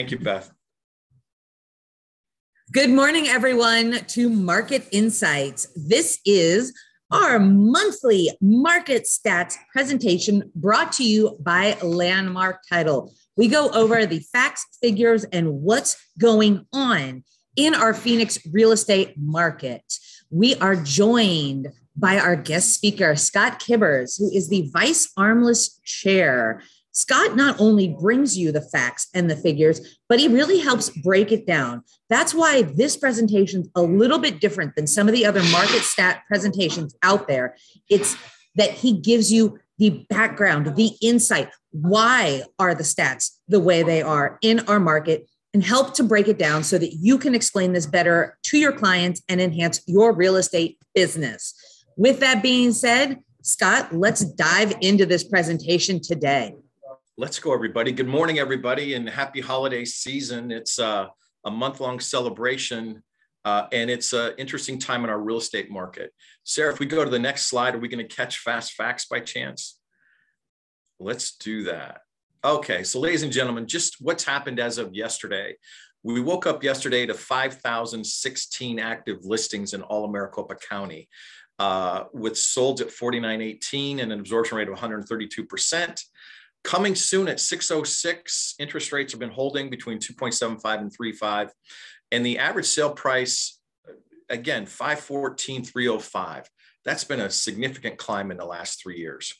Thank you, Beth. Good morning, everyone, to Market Insights. This is our monthly market stats presentation brought to you by Landmark Title. We go over the facts, figures, and what's going on in our Phoenix real estate market. We are joined by our guest speaker, Scott Kiburz, who is the Vice ARMLS Chair. Scott not only brings you the facts and the figures, but he really helps break it down. That's why this presentation is a little bit different than some of the other market stat presentations out there. It's that he gives you the background, the insight. Why are the stats the way they are in our market, and help to break it down so that you can explain this better to your clients and enhance your real estate business. With that being said, Scott, let's dive into this presentation today. Let's go, everybody. Good morning, everybody, and happy holiday season. It's a month-long celebration, and it's an interesting time in our real estate market. Sarah, if we go to the next slide, are we going to catch fast facts by chance? Let's do that. Okay, so ladies and gentlemen, just what's happened as of yesterday. We woke up yesterday to 5,016 active listings in all of Maricopa County, with solds at 49.18 and an absorption rate of 132%. Coming soon at 606, interest rates have been holding between 2.75 and 3.5. And the average sale price, again, 514,305. That's been a significant climb in the last 3 years.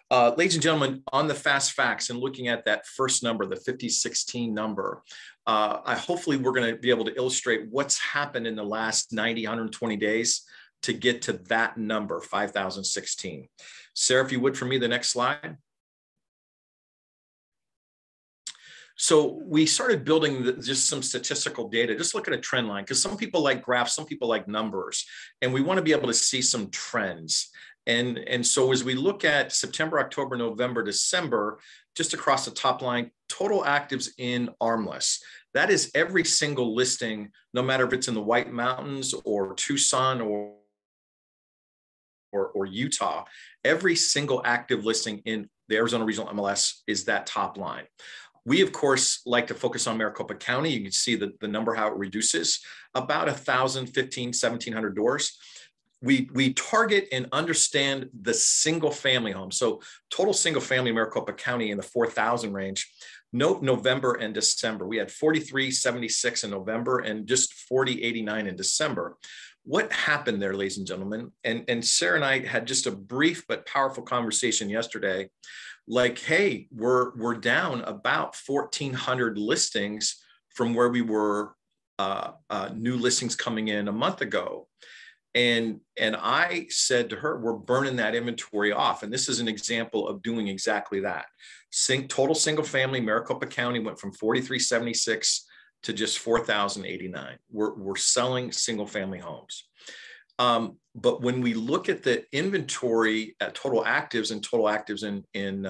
Ladies and gentlemen, on the fast facts and looking at that first number, the 5016 number, hopefully we're going to be able to illustrate what's happened in the last 90, 120 days to get to that number, 5,016. Sarah, if you would, for me, the next slide. So we started building just some statistical data, just look at a trend line, because some people like graphs, some people like numbers, and we want to be able to see some trends. And so as we look at September, October, November, December, just across the top line, total actives in ARMLS. That is every single listing, no matter if it's in the White Mountains or Tucson or Utah, every single active listing in the Arizona Regional MLS is that top line. We, of course, like to focus on Maricopa County. You can see the number, how it reduces, about 1,700 doors. We target and understand the single family home. So total single family Maricopa County in the 4,000 range. Note November and December. We had 4376 in November and just 4089 in December. What happened there, ladies and gentlemen? And Sarah and I had just a brief but powerful conversation yesterday. Like, hey, we're down about 1,400 listings from where we were, new listings coming in a month ago. And I said to her, we're burning that inventory off. And this is an example of doing exactly that. Total single family Maricopa County went from 4,376 to just 4,089. We're selling single family homes. But when we look at the inventory at total actives and total actives in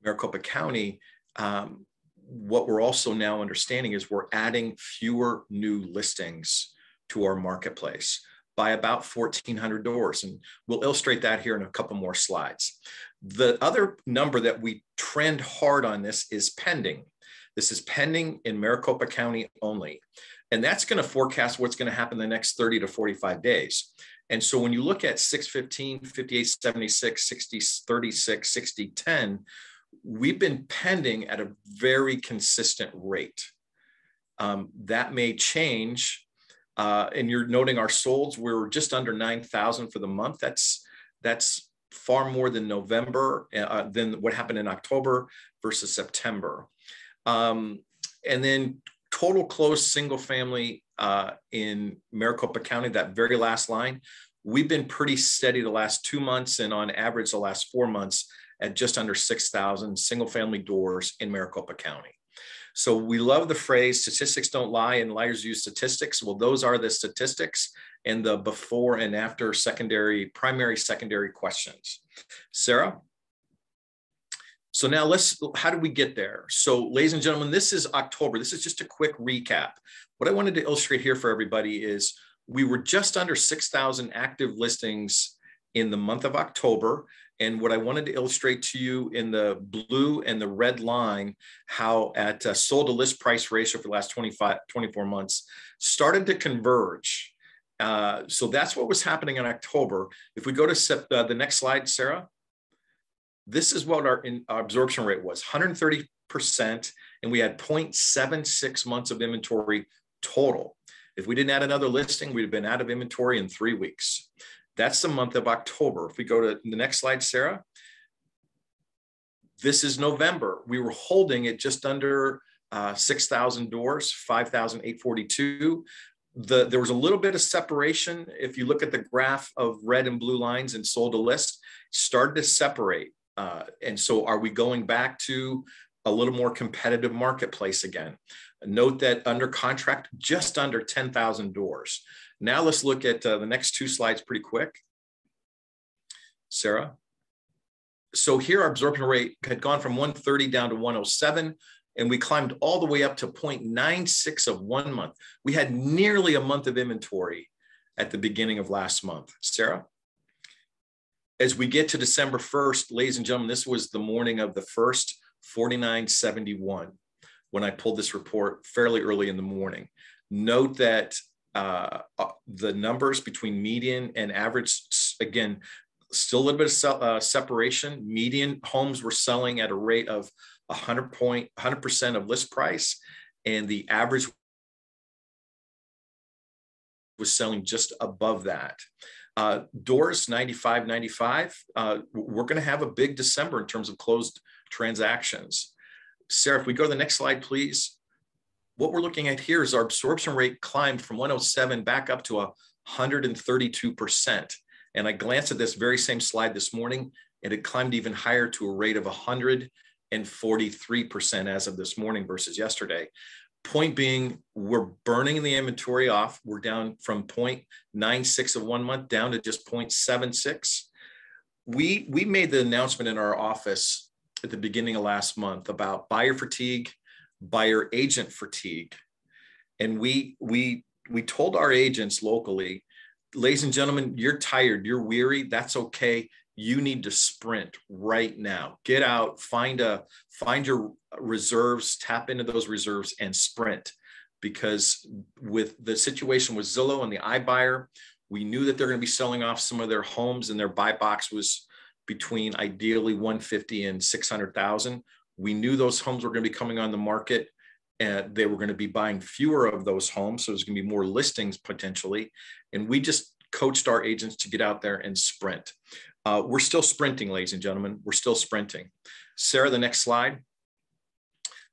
Maricopa County, what we're also now understanding is we're adding fewer new listings to our marketplace by about 1,400 doors. And we'll illustrate that here in a couple more slides. The other number that we trend hard on this is pending. This is pending in Maricopa County only. And that's going to forecast what's going to happen the next 30 to 45 days. And so when you look at 615, 5876, 6036, 6010, we've been pending at a very consistent rate. That may change. And you're noting our solds, we're just under 9,000 for the month. That's far more than November, than what happened in October versus September. And then total closed single family in Maricopa County, that very last line, we've been pretty steady the last 2 months and on average the last 4 months at just under 6,000 single family doors in Maricopa County. So we love the phrase, statistics don't lie and liars use statistics. Well, those are the statistics and the before and after primary, secondary questions. Sarah? So now how did we get there? So ladies and gentlemen, this is October. This is just a quick recap. What I wanted to illustrate here for everybody is we were just under 6,000 active listings in the month of October. And what I wanted to illustrate to you in the blue and the red line, how at sold to list price ratio for the last 24 months started to converge. So that's what was happening in October. If we go to the next slide, Sarah, this is what our absorption rate was, 130%, and we had 0.76 months of inventory total. If we didn't add another listing, we'd have been out of inventory in 3 weeks. That's the month of October. If we go to the next slide, Sarah, this is November. We were holding at just under 6,000 doors, 5,842. There was a little bit of separation. If you look at the graph of red and blue lines and sold to list, started to separate. And so are we going back to a little more competitive marketplace again? Note that under contract, just under 10,000 doors. Now let's look at the next 2 slides pretty quick. Sarah. So here our absorption rate had gone from 130 down to 107, and we climbed all the way up to 0.96 of 1 month. We had nearly a month of inventory at the beginning of last month. Sarah? As we get to December 1st, ladies and gentlemen, this was the morning of the 1st, 49.71, when I pulled this report fairly early in the morning. Note that the numbers between median and average, again, still a little bit of separation. Median homes were selling at a rate of 100% of list price, and the average was selling just above that. Doors 95, 95. We're going to have a big December in terms of closed transactions. Sarah, if we go to the next slide, please. What we're looking at here is our absorption rate climbed from 107 back up to 132%. And I glanced at this very same slide this morning, and it climbed even higher to a rate of 143% as of this morning versus yesterday. Point being, we're burning the inventory off. We're down from 0.96 of 1 month down to just 0.76. We made the announcement in our office at the beginning of last month about buyer fatigue, buyer agent fatigue. And we told our agents locally, ladies and gentlemen, you're tired, you're weary, that's okay. You need to sprint right now. Get out, find your reserves, tap into those reserves and sprint. Because with the situation with Zillow and the iBuyer, we knew that they're going to be selling off some of their homes, and their buy box was between ideally 150 and 600,000. We knew those homes were going to be coming on the market, and they were going to be buying fewer of those homes. So there's going to be more listings potentially. And we just coached our agents to get out there and sprint. We're still sprinting, ladies and gentlemen. We're still sprinting. Sarah, the next slide.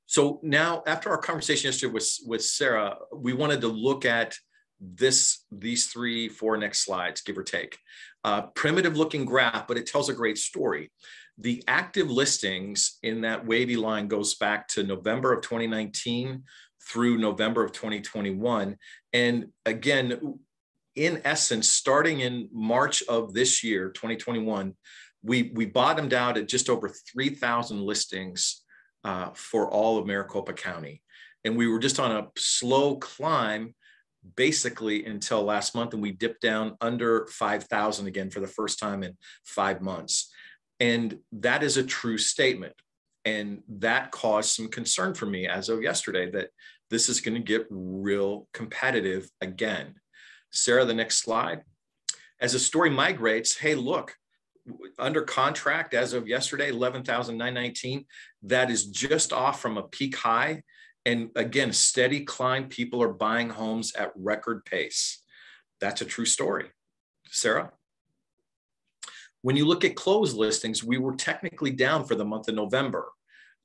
So now, after our conversation yesterday with Sarah, we wanted to look at these 3, 4 next slides, give or take. Primitive looking graph, but it tells a great story. The active listings in that wavy line goes back to November of 2019 through November of 2021. And again, in essence, starting in March of this year, 2021, we bottomed out at just over 3,000 listings for all of Maricopa County. And we were just on a slow climb basically until last month, and we dipped down under 5,000 again for the first time in 5 months. And that is a true statement. And that caused some concern for me as of yesterday that this is going to get real competitive again. Sarah, the next slide. As the story migrates, hey, look, under contract as of yesterday, 11,919. That is just off from a peak high. And again, steady climb. People are buying homes at record pace. That's a true story. Sarah? When you look at closed listings, we were technically down for the month of November.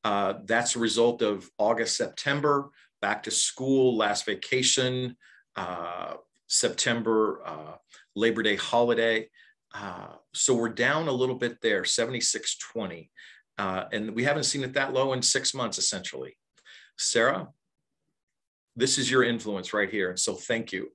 That's a result of August, September, back to school, last vacation, September, Labor Day holiday. So we're down a little bit there, 7620. And we haven't seen it that low in 6 months, essentially. Sarah, this is your influence right here. So thank you.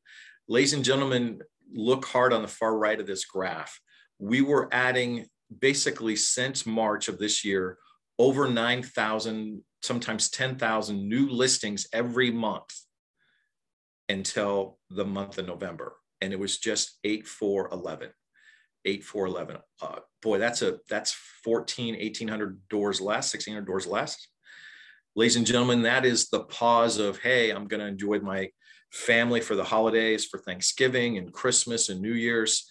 Ladies and gentlemen, look hard on the far right of this graph. We were adding basically since March of this year, over 9,000, sometimes 10,000 new listings every month until the month of November. And it was just 8,411. 8411. Boy, that's 1,800 doors less, 1,600 doors less. Ladies and gentlemen, that is the pause of, hey, I'm going to enjoy my family for the holidays, for Thanksgiving and Christmas and New Year's.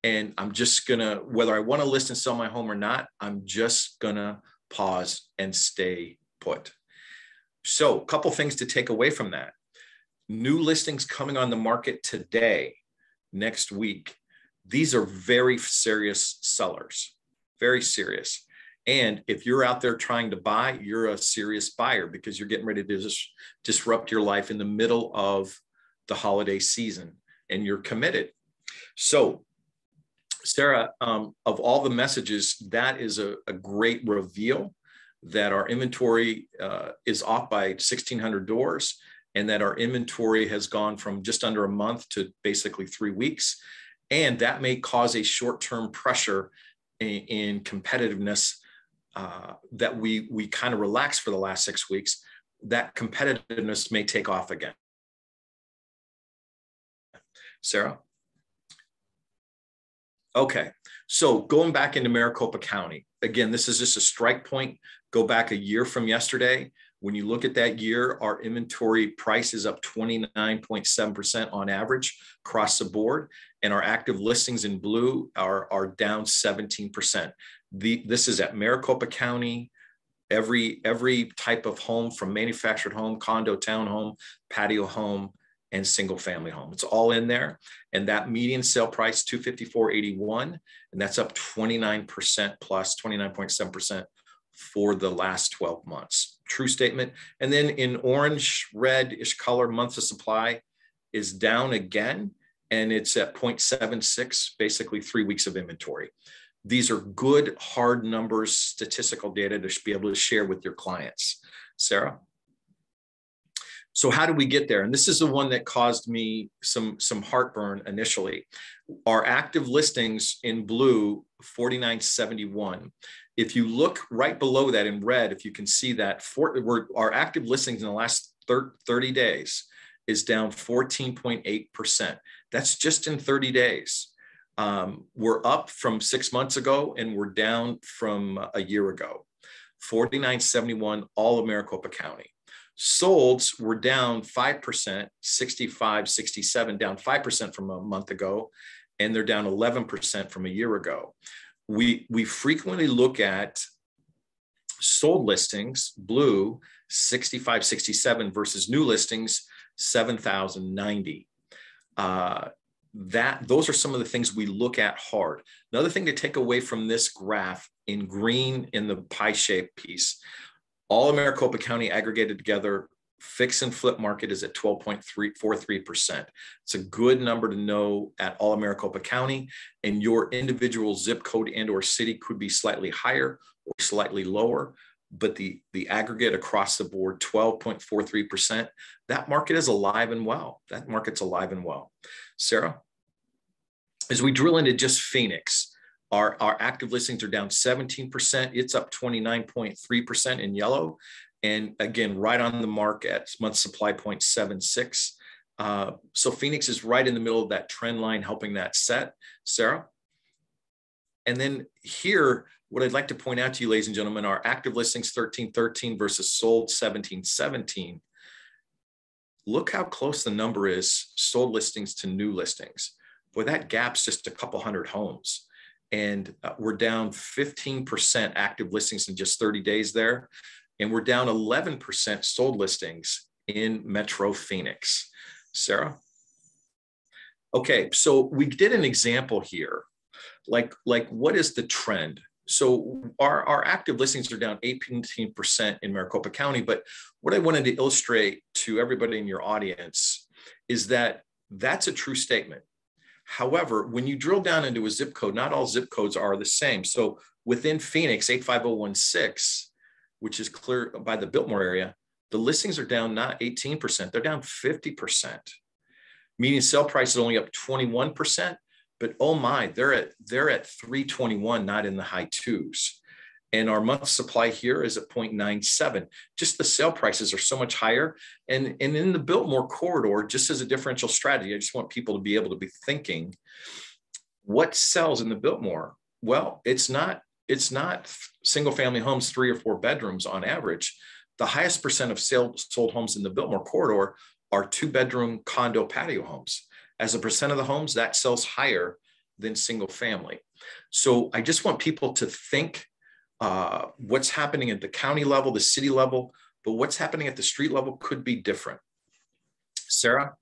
And I'm just going to, whether I want to list and sell my home or not, I'm just going to pause and stay put. So a couple things to take away from that. New listings coming on the market today, next week. These are very serious sellers, very serious. And if you're out there trying to buy, you're a serious buyer because you're getting ready to disrupt your life in the middle of the holiday season and you're committed. So Sarah, of all the messages, that is a great reveal that our inventory is off by 1,600 doors and that our inventory has gone from just under a month to basically 3 weeks. And that may cause a short-term pressure in competitiveness that we kind of relaxed for the last 6 weeks. That competitiveness may take off again. Sarah? Okay, so going back into Maricopa County, again, this is just a strike point. Go back a year from yesterday. When you look at that year, our inventory price is up 29.7% on average across the board, and our active listings in blue are down 17%. This is at Maricopa County. Every type of home, from manufactured home, condo, townhome, patio home, and single family home. It's all in there. And that median sale price, $254.81, and that's up 29% plus 29.7% for the last 12 months. True statement. And then in orange, red-ish color, months of supply is down again, and it's at 0.76, basically 3 weeks of inventory. These are good, hard numbers, statistical data to be able to share with your clients. Sarah? So how do we get there? And this is the one that caused me some heartburn initially. Our active listings in blue, 4,971. If you look right below that in red, if you can see that, our active listings in the last 30 days is down 14.8%. That's just in 30 days. We're up from 6 months ago and we're down from a year ago. 4,971, all of Maricopa County. Solds were down 5%, 65, 67, down 5% from a month ago, and they're down 11% from a year ago. We frequently look at sold listings, blue, 65, 67 versus new listings, 7,090. Those are some of the things we look at hard. Another thing to take away from this graph in green in the pie shape piece, all of Maricopa County aggregated together, fix and flip market is at 12.43%. It's a good number to know at all of Maricopa County, and your individual zip code and or city could be slightly higher or slightly lower, but the aggregate across the board, 12.43%, that market is alive and well. That market's alive and well. Sarah, as we drill into just Phoenix, our active listings are down 17%. It's up 29.3% in yellow. And again, right on the mark at month supply 0.76. So Phoenix is right in the middle of that trend line, helping that set. Sarah? And then here, what I'd like to point out to you, ladies and gentlemen, our active listings 1313 versus sold 1717. Look how close the number is, sold listings to new listings. Boy, that gap's just a couple hundred homes. And we're down 15% active listings in just 30 days there. And we're down 11% sold listings in Metro Phoenix. Sarah? Okay, so we did an example here. Like what is the trend? So our active listings are down 18% in Maricopa County. But what I wanted to illustrate to everybody in your audience is that that's a true statement. However, when you drill down into a zip code, not all zip codes are the same. So within Phoenix, 85016, which is clear by the Biltmore area, the listings are down not 18%, they're down 50%. Median sale price is only up 21%, but oh my, they're at 321, not in the high twos. And our month supply here is at 0.97. Just the sale prices are so much higher. And in the Biltmore corridor, just as a differential strategy, I just want people to be able to be thinking, What sells in the Biltmore? Well, it's not single family homes, 3 or 4 bedrooms on average. The highest percent of sold homes in the Biltmore corridor are 2-bedroom condo patio homes. As a percent of the homes, that sells higher than single family. So I just want people to think what's happening at the county level, the city level, but what's happening at the street level could be different. Sarah?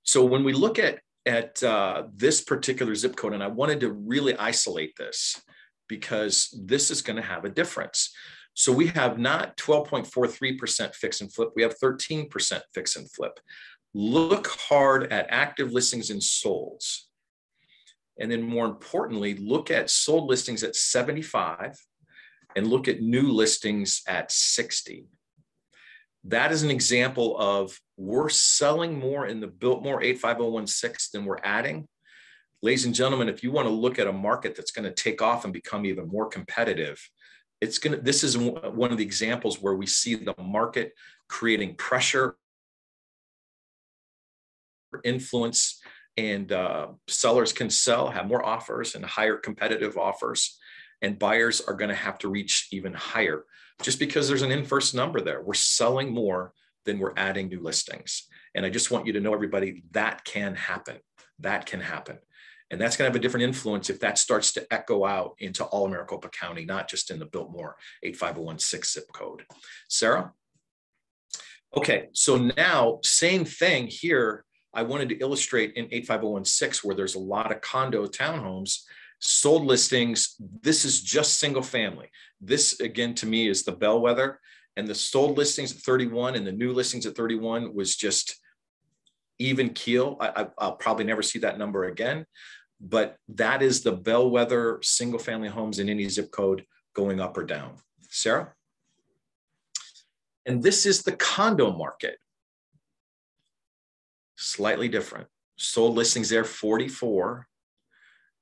So when we look at this particular zip code, and I wanted to really isolate this because this is going to have a difference. So we have not 12.43% fix and flip, we have 13% fix and flip. Look hard at active listings and solds. And then more importantly, look at sold listings at 75 and look at new listings at 60. That is an example of we're selling more in the Biltmore 85016 than we're adding. Ladies and gentlemen, if you want to look at a market that's going to take off and become even more competitive, this is one of the examples where we see the market creating pressure, influence, and sellers can sell, have more offers and higher competitive offers, and buyers are going to have to reach even higher just because there's an inverse number there. We're selling more than we're adding new listings. And I just want you to know, everybody, that can happen. That can happen. And that's going to have a different influence if that starts to echo out into all of Maricopa County, not just in the Biltmore 85016 zip code. Sarah? Okay, so now same thing here. I wanted to illustrate in 85016 where there's a lot of condo townhomes, sold listings. This is just single family. This again, to me, is the bellwether, and the sold listings at 31 and the new listings at 31 was just even keel. I'll probably never see that number again, but that is the bellwether single family homes in any zip code going up or down. Sarah? And this is the condo market. Slightly different. Sold listings there, 44.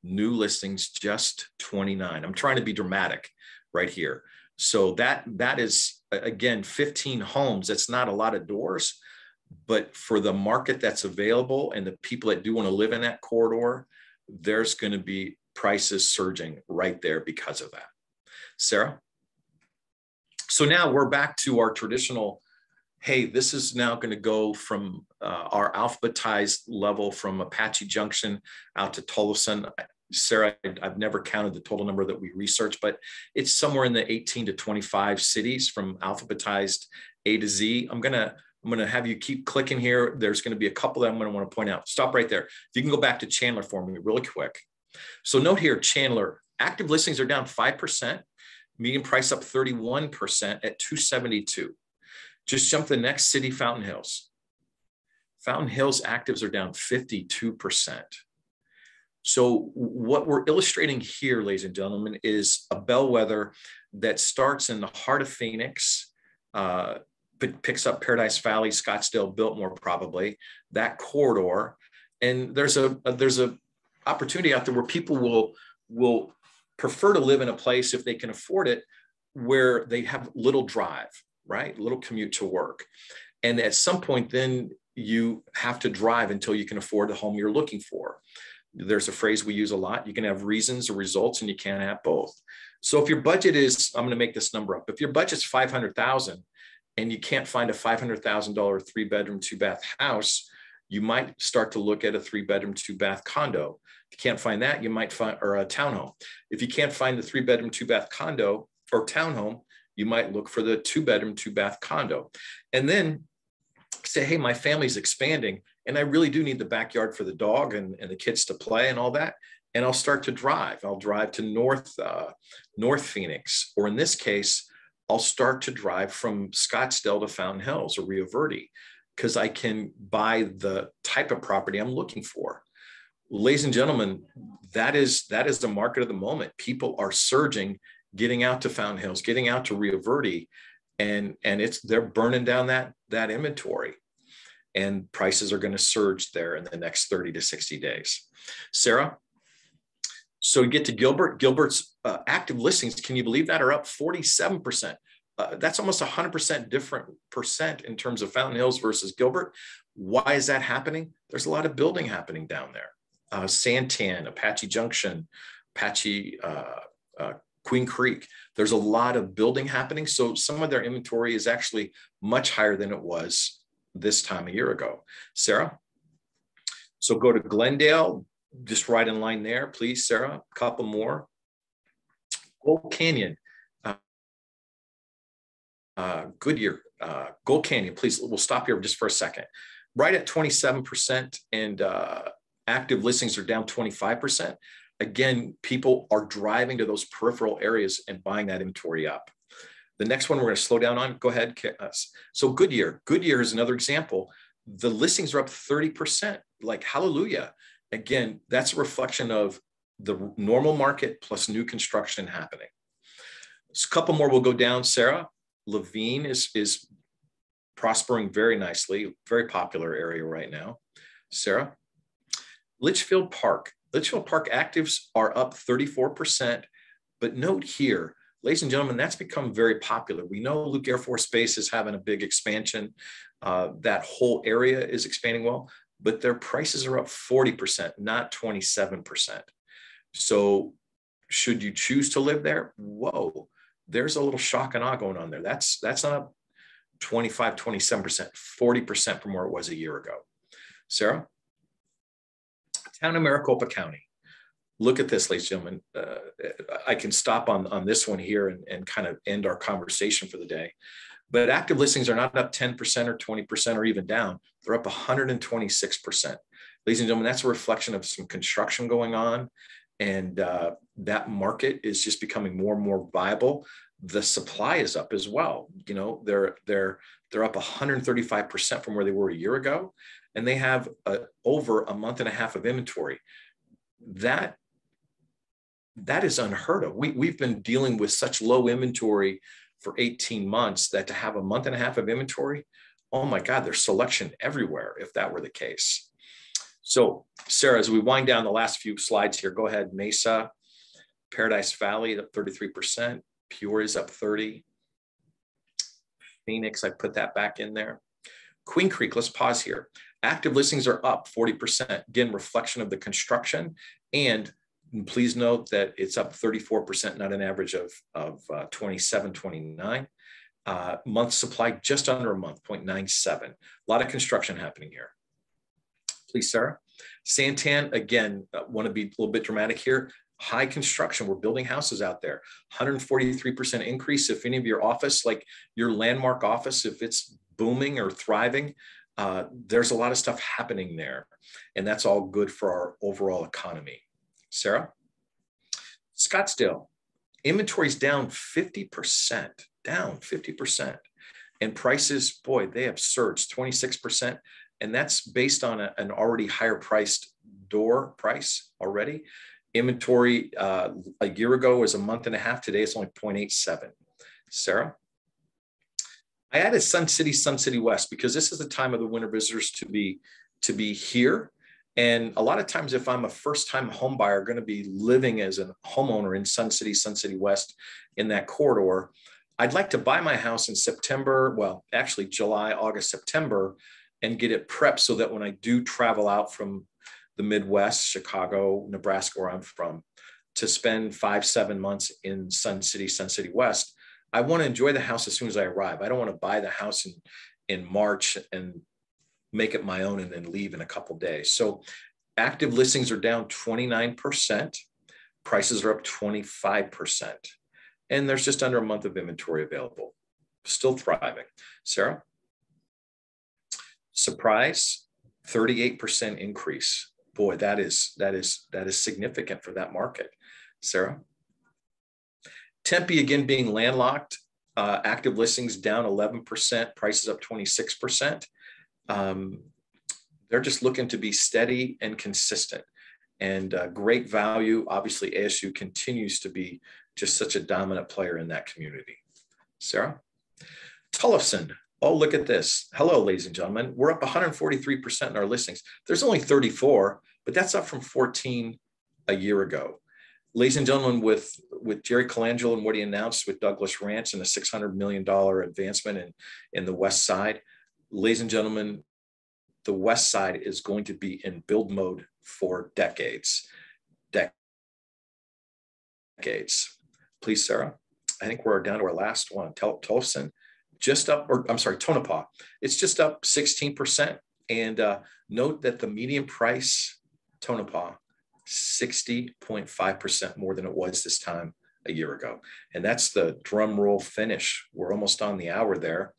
New listings, just 29. I'm trying to be dramatic right here. So that is, again, 15 homes. That's not a lot of doors, but for the market that's available and the people that do want to live in that corridor, there's going to be prices surging right there because of that. Sarah? So now we're back to our traditional, hey, this is now going to go from our alphabetized level from Apache Junction out to Tolleson. Sarah, I've never counted the total number that we researched, but it's somewhere in the 18 to 25 cities from alphabetized A to Z. I'm going to have you keep clicking here. There's going to be a couple that I'm going to want to point out. Stop right there. If you can go back to Chandler for me really quick. So note here, Chandler, active listings are down 5%, median price up 31% at 272. Just jump to the next city, Fountain Hills. Fountain Hills actives are down 52%. So what we're illustrating here, ladies and gentlemen, is a bellwether that starts in the heart of Phoenix, but picks up Paradise Valley, Scottsdale, Biltmore, probably that corridor. And there's a opportunity out there where people will prefer to live in a place, if they can afford it, where they have little drive, right? Little commute to work. And at some point, then you have to drive until you can afford the home you're looking for. There's a phrase we use a lot. You can have reasons or results, and you can't have both. So if your budget is, I'm going to make this number up. If your budget's $500,000 and you can't find a $500,000 3-bedroom, 2-bath house, you might start to look at a 3-bedroom, 2-bath condo. If you can't find that, you might find, or a townhome. If you can't find the 3-bedroom, 2-bath condo or townhome, you might look for the 2-bedroom, 2-bath condo. And then say, hey, my family's expanding and I really do need the backyard for the dog and the kids to play and all that. And I'll start to drive. I'll drive to North Phoenix, or in this case, I'll start to drive from Scottsdale to Fountain Hills or Rio Verde, because I can buy the type of property I'm looking for. Ladies and gentlemen, that is the market of the moment. People are surging, getting out to Fountain Hills, getting out to Rio Verde, and they're burning down that inventory, and prices are going to surge there in the next 30 to 60 days. Sarah? So you get to Gilbert. Gilbert's active listings, can you believe that, are up 47%. That's almost 100% different percent in terms of Fountain Hills versus Gilbert. Why is that happening? There's a lot of building happening down there. Santan, Apache Junction, Apache Queen Creek. There's a lot of building happening. So some of their inventory is actually much higher than it was this time a year ago. Sarah? So go to Glendale, just right in line there, please, Sarah. A couple more. Gold Canyon, Goodyear, Gold Canyon, please. We'll stop here just for a second. Right at 27%, and active listings are down 25%. Again, people are driving to those peripheral areas and buying that inventory up. The next one we're going to slow down on. Go ahead. So Goodyear is another example. The listings are up 30%. Like, hallelujah. Again, that's a reflection of the normal market plus new construction happening. So a couple more will go down. Sarah, Levine is prospering very nicely. Very popular area right now. Sarah, Litchfield Park actives are up 34%, but note here, ladies and gentlemen, that's become very popular. We know Luke Air Force Base is having a big expansion. That whole area is expanding well, but their prices are up 40%, not 27%. So should you choose to live there? Whoa, there's a little shock and awe going on there. That's not 25, 27%, 40% from where it was a year ago. Sarah? Town of Maricopa County. Look at this, ladies and gentlemen. I can stop on this one here and kind of end our conversation for the day. But active listings are not up 10% or 20% or even down. They're up 126%. Ladies and gentlemen, that's a reflection of some construction going on. And that market is just becoming more and more viable. The supply is up as well. You know, they're up 135% from where they were a year ago. And they have over a month and a half of inventory. That is unheard of. We've been dealing with such low inventory for 18 months that to have a month and a half of inventory, oh my God, there's selection everywhere if that were the case. So Sarah, as we wind down the last few slides here, go ahead. Mesa, Paradise Valley up 33%. Peoria's up 30%. Phoenix, I put that back in there. Queen Creek, let's pause here. Active listings are up 40%. Again, reflection of the construction. And please note that it's up 34%, not an average of 27, 29. Month supply, just under a month, 0.97. A lot of construction happening here. Please, Sarah. Santan, again, want to be a little bit dramatic here. High construction. We're building houses out there. 143% increase. If any of your office, like your landmark office, if it's booming or thriving, there's a lot of stuff happening there. And that's all good for our overall economy. Sarah? Scottsdale. Inventory's down 50%. Down 50%. And prices, boy, they have surged 26%. And that's based on an already higher priced door price already. Inventory a year ago was a month and a half. Today it's only 0.87. Sarah? I added Sun City West, because this is the time of the winter visitors to be here. And a lot of times, if I'm a first-time home buyer going to be living as a homeowner in Sun City West in that corridor, I'd like to buy my house in September, well, actually July, August, September, and get it prepped so that when I do travel out from the Midwest, Chicago, Nebraska, where I'm from, to spend 5-7 months in Sun City West, I want to enjoy the house as soon as I arrive. I don't want to buy the house in March and make it my own and then leave in a couple of days. So active listings are down 29%. Prices are up 25%. And there's just under a month of inventory available. Still thriving. Sarah? Surprise, 38% increase. Boy, that is significant for that market. Sarah? Tempe, again, being landlocked, active listings down 11%, prices up 26%. They're just looking to be steady and consistent, and great value. Obviously, ASU continues to be just such a dominant player in that community. Sarah? Tullifson. Oh, look at this. Hello, ladies and gentlemen. We're up 143% in our listings. There's only 34, but that's up from 14 a year ago. Ladies and gentlemen, with Jerry Colangelo and what he announced with Douglas Ranch and a $600 million advancement in the West Side, ladies and gentlemen, the West Side is going to be in build mode for decades. Please, Sarah. I think we're down to our last one. Tolleson, Tonopah. It's just up 16%. And note that the median price, Tonopah, 60.5% more than it was this time a year ago. And that's the drum roll finish. We're almost on the hour there.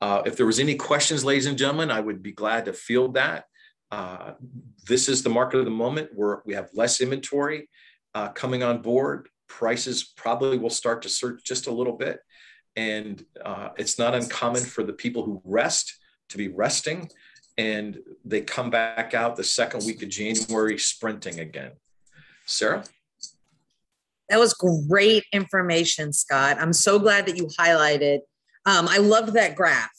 If there was any questions, ladies and gentlemen, I would be glad to field that. This is the market of the moment where we have less inventory coming on board. Prices probably will start to surge just a little bit. And it's not uncommon for the people who rest to be resting, and they come back out the second week of January sprinting again. Sarah? That was great information, Scott. I'm so glad that you highlighted. I loved that graph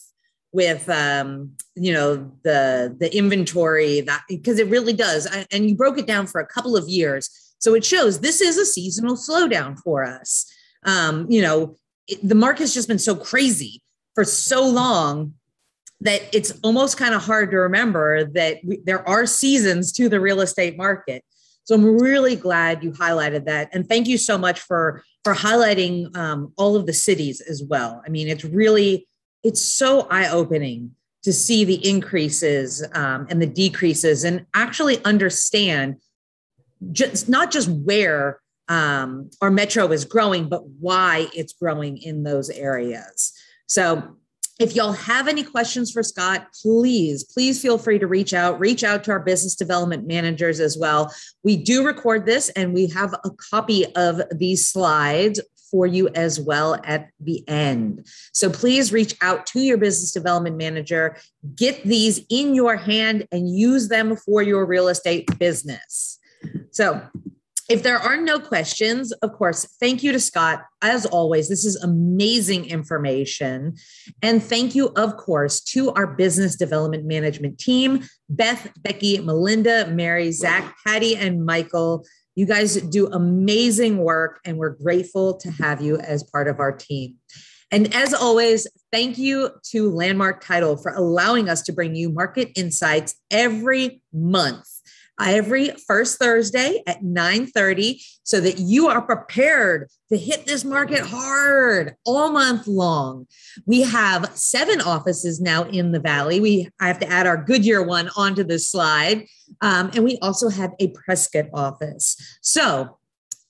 with, the inventory, that because it really does. And you broke it down for a couple of years. So it shows this is a seasonal slowdown for us. The market's just been so crazy for so long that it's almost kind of hard to remember that there are seasons to the real estate market. So I'm really glad you highlighted that. And thank you so much for highlighting all of the cities as well. I mean, it's so eye-opening to see the increases and the decreases and actually understand not just where our metro is growing, but why it's growing in those areas. So if y'all have any questions for Scott, please feel free to reach out to our business development managers as well. We do record this and we have a copy of these slides for you as well at the end. So please reach out to your business development manager, get these in your hand and use them for your real estate business. So if there are no questions, of course, thank you to Scott. As always, this is amazing information. And thank you, of course, to our business development management team, Beth, Becky, Melinda, Mary, Zach, Patty, and Michael. You guys do amazing work, and we're grateful to have you as part of our team. And as always, thank you to Landmark Title for allowing us to bring you market insights every month. Every first Thursday at 9:30 so that you are prepared to hit this market hard all month long. We have 7 offices now in the Valley. I have to add our Goodyear one onto this slide. And we also have a Prescott office. So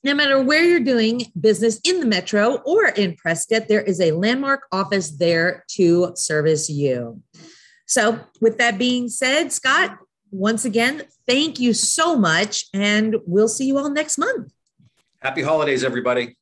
no matter where you're doing business in the metro or in Prescott, there is a Landmark office there to service you. So with that being said, Scott, once again, thank you so much, and we'll see you all next month. Happy holidays, everybody.